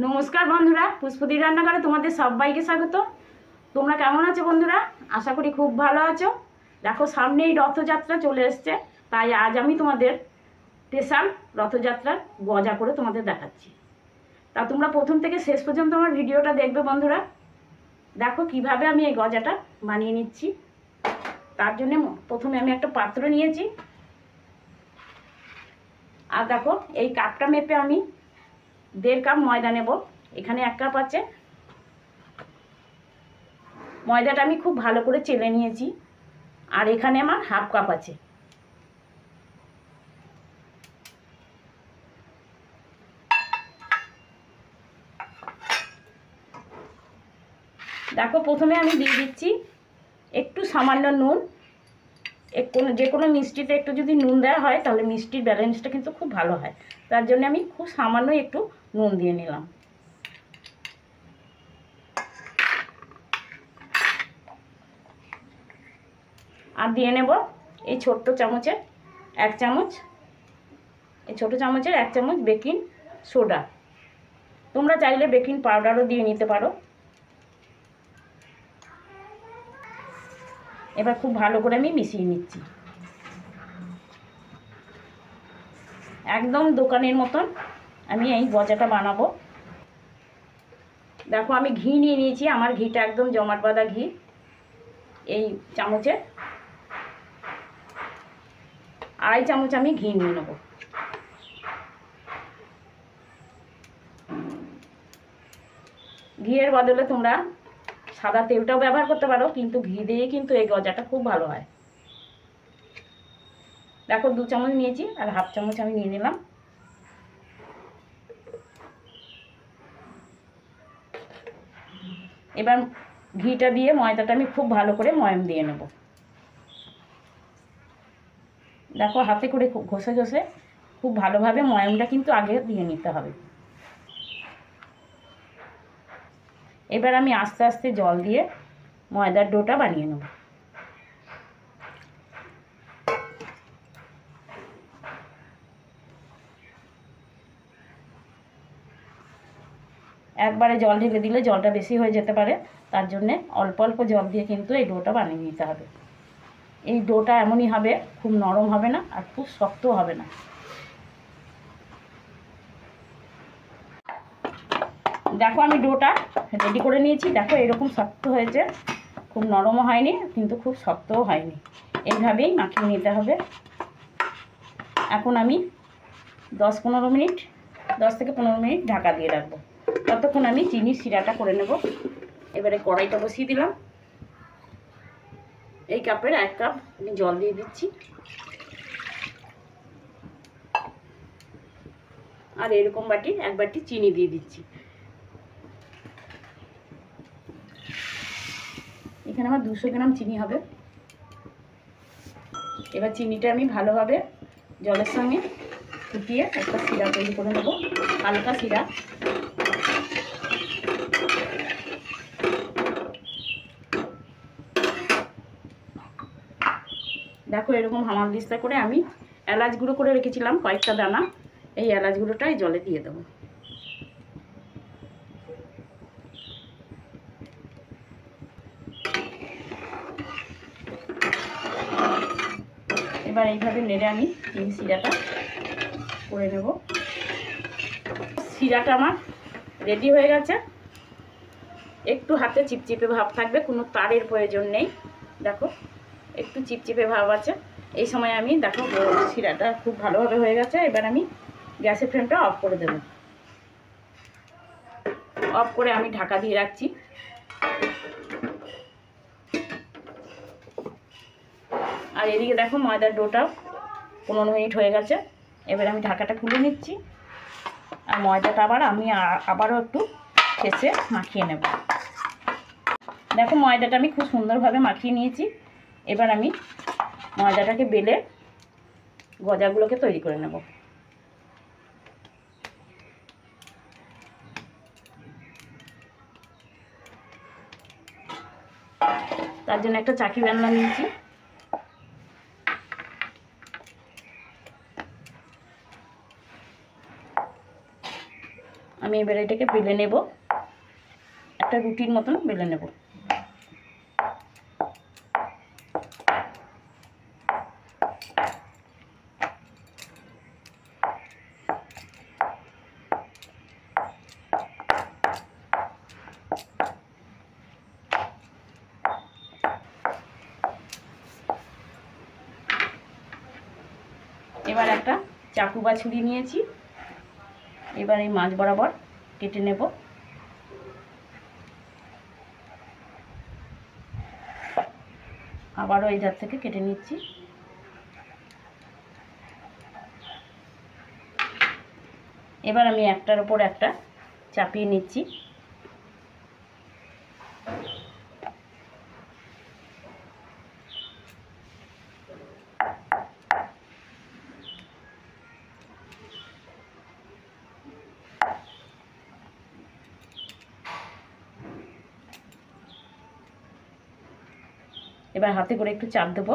নমস্কার বন্ধুরা, পুষ্পদি রান্নাঘরে তোমাদের সবাইকে স্বাগত। তোমরা কেমন আছো বন্ধুরা? আশা করি খুব ভালো আছো। দেখো, সামনেই রথযাত্রা চলে এসছে, তাই আজ আমি তোমাদের স্পেশাল রথযাত্রার গজা করে তোমাদের দেখাচ্ছি। তা তোমরা প্রথম থেকে শেষ পর্যন্ত আমার ভিডিওটা দেখবে বন্ধুরা। দেখো কিভাবে আমি এই গজাটা বানিয়ে নিচ্ছি। তার জন্য প্রথমে আমি একটা পাত্র নিয়েছি, আর দেখো এই কাপটা মেপে আমি 1.5 কাপ ময়দা নেব। এখানে 1 কাপ আছে। ময়দাটা আমি খুব ভালো করে চেলে নিয়েছি, আর এখানে আমার 1/2 কাপ আছে। দেখো প্রথমে আমি দিয়ে দিচ্ছি একটু সামান্য নুন। যে কোনো মিষ্টিতে একটু যদি নুন দেওয়া হয় তাহলে মিষ্টির ব্যালেন্সটা কিন্তু খুব ভালো হয়। তার জন্য আমি খুব সামান্য একটু নুন দিয়ে নিলাম। আর দিয়ে নেব এই ছোট্ট চামচের 1 চামচ, এই ছোটো চামচের 1 চামচ বেকিং সোডা। তোমরা চাইলে বেকিং পাউডারও দিয়ে নিতে পারো। এবার খুব ভালো করে আমি মিশিয়ে নিচ্ছি, একদম দোকানের মতন আমি এই গজাটা বানাবো। দেখো আমি ঘি নিয়ে নিয়েছি, আমার ঘিটা একদম জমাট বাঁধা ঘি। এই চামচে 2.5 চামচ আমি ঘি নিয়ে নেব। ঘিয়ের বদলে তোমরা সাদা তেলটাও ব্যবহার করতে পারো, কিন্তু ঘি দিয়ে কিন্তু এই গজাটা খুব ভালো হয়। দেখো 2 চামচ নিয়েছি, আর 1/2 চামচ আমি নিয়ে নিলাম। এবার ঘিটা দিয়ে ময়দাটা আমি খুব ভালো করে ময়াম দিয়ে নেব। দেখো হাতে করে ঘষে ঘষে খুব ভালোভাবে ময়ামটা কিন্তু আগে দিয়ে নিতে হবে। এবার আমি আস্তে আস্তে জল দিয়ে ময়দার ডোটা বানিয়ে নেব। একবারে জল ঢেলে দিলে জলটা বেশি হয়ে যেতে পারে, তার জন্যে অল্প অল্প জল দিয়ে কিন্তু এই ডোটা বানিয়ে নিতে হবে। এই ডোটা এমনই হবে, খুব নরম হবে না আর খুব শক্ত হবে না। দেখো আমি ডোটা রেডি করে নিয়েছি। দেখো এরকম শক্ত হয়েছে, খুব নরমও হয়নি কিন্তু খুব শক্তও হয়নি। এইভাবেই মাখিয়ে নিতে হবে। এখন আমি 10-15 মিনিট 10 থেকে 15 মিনিট ঢাকা দিয়ে রাখবো। ততক্ষণ আমি চিনির শিরাটা করে নেব। এবারে কড়াইটা বসিয়ে দিলাম। এই কাপের 1 কাপ আমি জল দিয়ে দিচ্ছি, আর এরকম বাটি 1 বাটি চিনি দিয়ে দিচ্ছি। এখানে আমার 200 গ্রাম চিনি হবে। এবার চিনিটা আমি ভালোভাবে জলের সঙ্গে ফুটিয়ে একটা শিরা তৈরি করে নেব, হালকা শিরা। দেখো এরকম হামানদিস্তা করে আমি এলাচ গুঁড়ো করে রেখেছিলাম কয়েকটা দানা, এই এলাচ গুঁড়োটা এই জলে দিয়ে দেবো। এবার এইভাবে নেড়ে আমি এই শিরাটা করে নেব। শিরাটা আমার রেডি হয়ে গেছে। একটু হাতে চিপচিপে ভাব থাকবে, কোনো তারের প্রয়োজন নেই। দেখো একটু চিপচিপে ভাব আছে। এই সময় আমি দেখো শিরাটা খুব ভালোভাবে হয়ে গেছে। এবার আমি গ্যাসের ফ্লেমটা অফ করে দেব। অফ করে আমি ঢাকা দিয়ে রাখছি। আর এদিকে দেখো ময়দার ডোটা 15 মিনিট হয়ে গেছে। এবার আমি ঢাকাটা খুলে নিচ্ছি, আর ময়দাটা আমি আবারও একটু ঠেসে মাখিয়ে নেব। দেখো ময়দাটা আমি খুব সুন্দরভাবে মাখিয়ে নিয়েছি। এবার আমি ময়দাটাকে বেলে গজাগুলোকে তৈরি করে নেব। তার জন্য একটা চাকি বানলা নিয়েছি। আমি এবার এটাকে বেলে নেব, একটা রুটির মতন বেলে নেব। এবার একটা চাকু বা ছুরি নিয়েছি, এবার এই মাছ বরাবর কেটে নেব। আবারও এই ধার থেকে কেটে নিচ্ছি। এবার আমি একটার ওপর একটা চাপিয়ে নিচ্ছি। এবার হাতে করে একটু চাপ দেবো।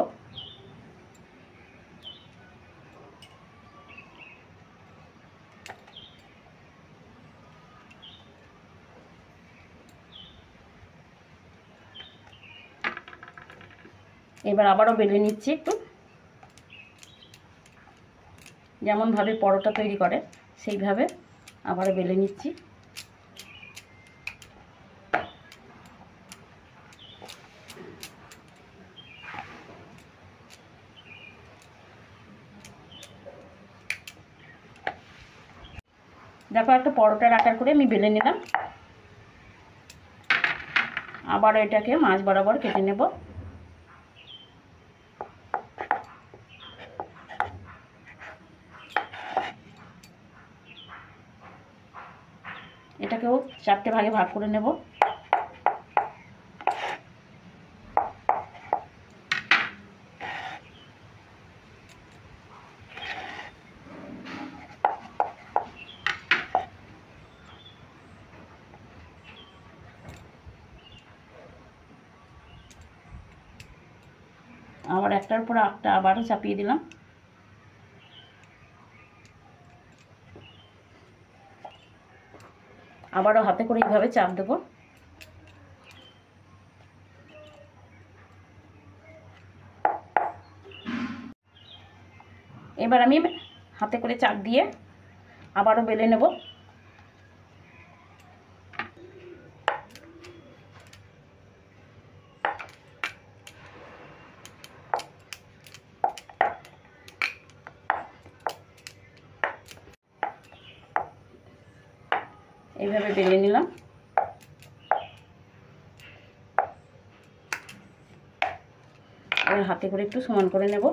এবার আবারও বেলে নিচ্ছি একটু, যেমনভাবে পরোটা তৈরি করে সেইভাবে আবারও বেলে নিচ্ছি। দেখো একটা পরোটার আকার করে আমি বেলে নিলাম। আবার এটাকে মাছ বরাবর কেটে নেব। এটাকেও 4টে ভাগে ভাগ করে নেব। আবার একটার উপর একটা আবারও চাপিয়ে দিলাম। আবারও হাতে করে এইভাবে চাপ দেবো। এবার আমি হাতে করে চাপ দিয়ে আবারও বেলে নেব। এইভাবে বেলে নিলাম। এবার হাতে করে একটু সমান করে নেব।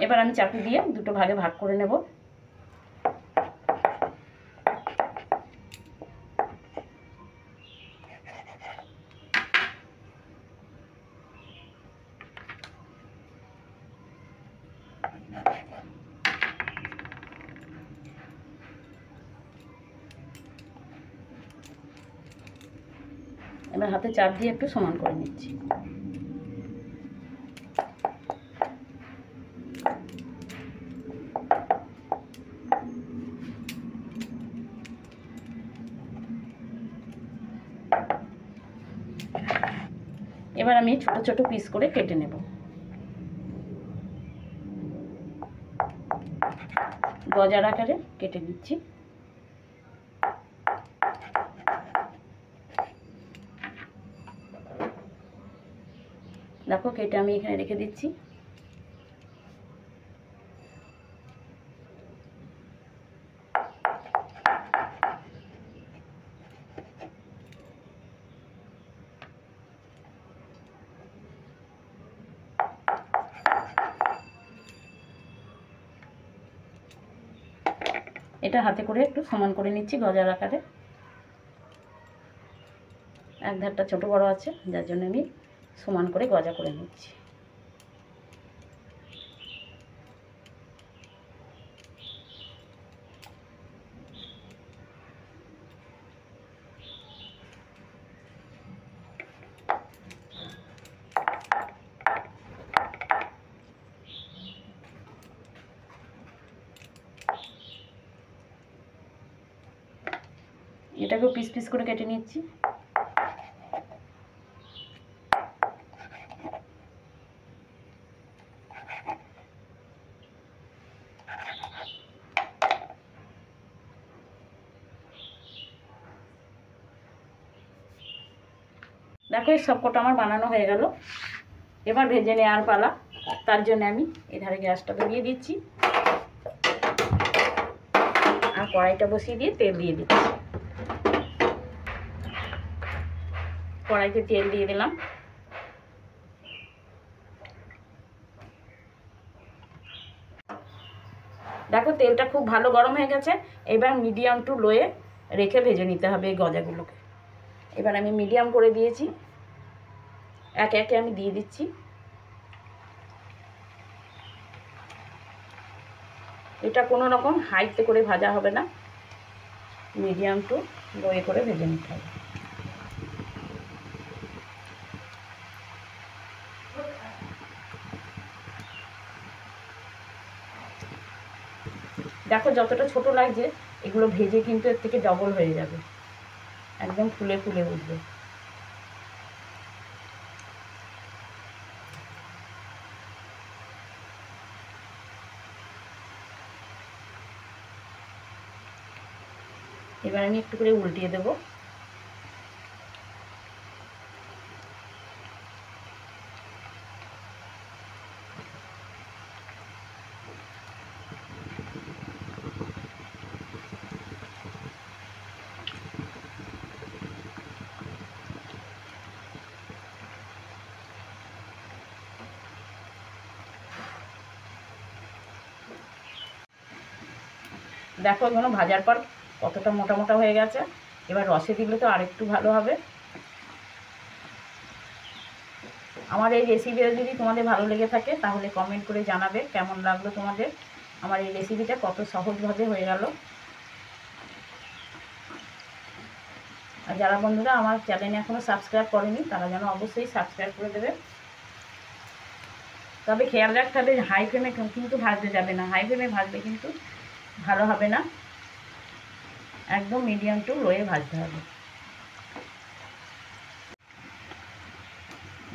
এবার আমি চাকু দিয়ে দুটো ভাগে ভাগ করে নেব। এবার হাতে চাপ দিয়ে একটু সমান করে নিচ্ছি। এবার আমি ছোট ছোট পিস করে কেটে নেব। গজার আকারে কেটে নিচ্ছি। দেখো কেটে আমি এখানে রেখে দিচ্ছি। এটা হাতে করে একটু সমান করে নিচ্ছি গজার আকারে। এক ধারটা ছোটো বড়ো আছে, যার জন্য আমি সমান করে গজা করে নিচ্ছি। এটাকেও পিস পিস করে কেটে নিচ্ছি। দেখো এই সবকটা আমার বানানো হয়ে গেল। এবার ভেজে নেওয়ার পালা। তার জন্য আমি এধারে গ্যাসটা ধরিয়ে দিচ্ছি আর কড়াইটা বসিয়ে দিয়ে তেল দিয়ে দিচ্ছি। কড়াইতে তেল দিয়ে দিলাম। দেখো তেলটা খুব ভালো গরম হয়ে গেছে। এবার মিডিয়াম টু লোয়ে রেখে ভেজে নিতে হবে এই গজাগুলোকে। এবার আমি মিডিয়াম করে দিয়েছি, একে একে আমি দিয়ে দিচ্ছি। এটা কোনো রকম হাইতে করে ভাজা হবে না, মিডিয়াম টু লোয়ে করে ভেজে নিতে হবে। দেখো যতটা ছোট লাগছে, এগুলো ভেজে কিন্তু এর থেকে ডবল হয়ে যাবে, একদম ফুলে ফুলে উঠবে। এবার আমি একটু করে উল্টিয়ে দেব। দেখো এগুলো ভাজার পর কতটা মোটা মোটা হয়ে গেছে। এবার রসে দিলে তো আরেকটু ভালো হবে। আমার এই রেসিপিটা যদি তোমাদের ভালো লেগে থাকে তাহলে কমেন্ট করে জানাবে কেমন লাগলো তোমাদের। আমার এই রেসিপিটা কত সহজভাবে হয়ে গেল। আর যারা বন্ধুরা আমার চ্যানেলে এখনও সাবস্ক্রাইব করেনি তারা যেন অবশ্যই সাবস্ক্রাইব করে দেবে। তবে খেয়াল রাখতে হবে হাই ফ্লেমে কিন্তু ভাজতে যাবে না, হাই ফ্লেমে ভাজলে কিন্তু ভালো হবে না, একদম মিডিয়াম টু লোয়ে ভাজতে হবে।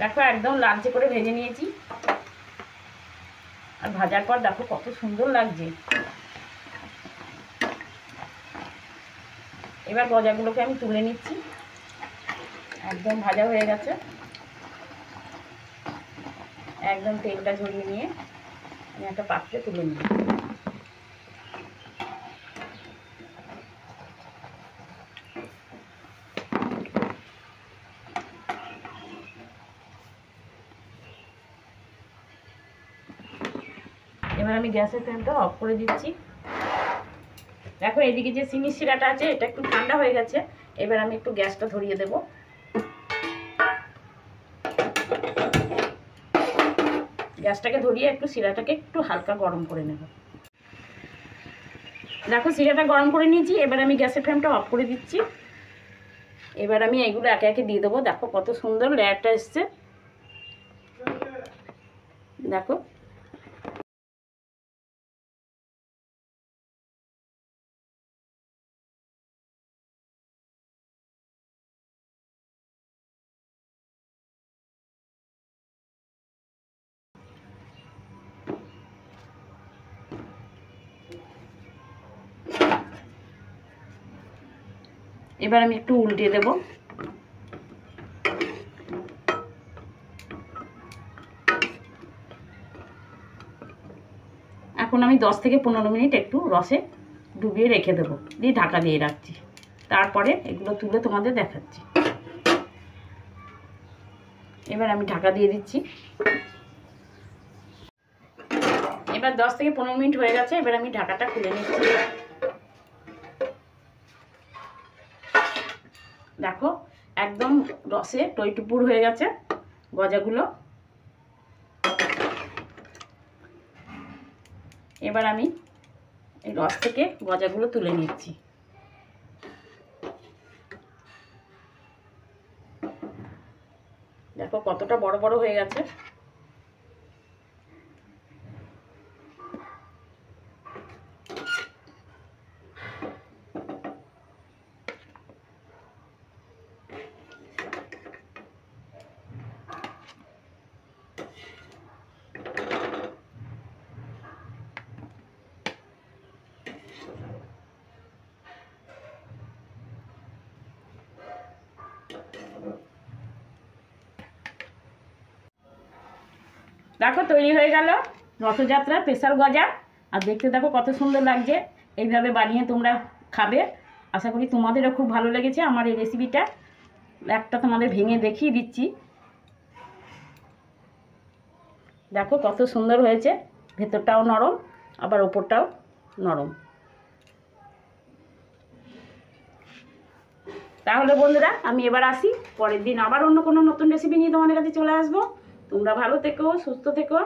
দেখো একদম লালচে করে ভেজে নিয়েছি। আর ভাজার পর দেখো কত সুন্দর লাগছে। এবার গজাগুলোকে আমি তুলে নিচ্ছি, একদম ভাজা হয়ে গেছে। একদম তেলটা ঝরিয়ে নিয়ে আমি একটা পাত্রে তুলে নিই। এবার আমি গ্যাসের ফ্লেমটা অফ করে দিচ্ছি। দেখো এদিকে যে চিনির শিরাটা আছে এটা একটু ঠান্ডা হয়ে গেছে। এবার আমি একটু গ্যাসটা ধরিয়ে দেব। গ্যাসটাকে ধরিয়ে একটু শিরাটাকে একটু হালকা গরম করে নেব। দেখো শিরাটা গরম করে নিয়েছি। এবার আমি গ্যাসের ফ্লেমটা অফ করে দিচ্ছি। এবার আমি এইগুলো একে একে দিয়ে দেবো। দেখো কত সুন্দর লেয়ারটা এসছে। দেখো এবার আমি একটু উল্টে দেব। এখন আমি 10 থেকে 15 মিনিট একটু রসে ডুবিয়ে রেখে দেবো, দিয়ে ঢাকা দিয়ে রাখছি। তারপরে এগুলো তুলে তোমাদের দেখাচ্ছি। এবার আমি ঢাকা দিয়ে দিচ্ছি। এবার 10 থেকে 15 মিনিট হয়ে গেছে। এবার আমি ঢাকাটা খুলে নিচ্ছি। দেখো একদম রসে টইটুপুর হয়ে গেছে গজাগুলো। এবার আমি এই রস থেকে গজাগুলো তুলে নিচ্ছি। দেখো কতটা বড় বড় হয়ে গেছে। দেখো তৈরি হয়ে গেল রথযাত্রার স্পেশাল গজা। আর দেখতে দেখো কত সুন্দর লাগছে। এইভাবে বানিয়ে তোমরা খাবে, আশা করি তোমাদেরও খুব ভালো লেগেছে আমার এই রেসিপিটা। একটা তোমাদের ভেঙে দেখিয়ে দিচ্ছি। দেখো কত সুন্দর হয়েছে, ভেতরটাও নরম আবার ওপরটাও নরম। তাহলে বন্ধুরা আমি এবার আসি, পরের দিন আবার অন্য কোনো নতুন রেসিপি নিয়ে তোমাদের কাছে চলে আসবো। তোমরা ভালো থেকো, সুস্থ থেকো।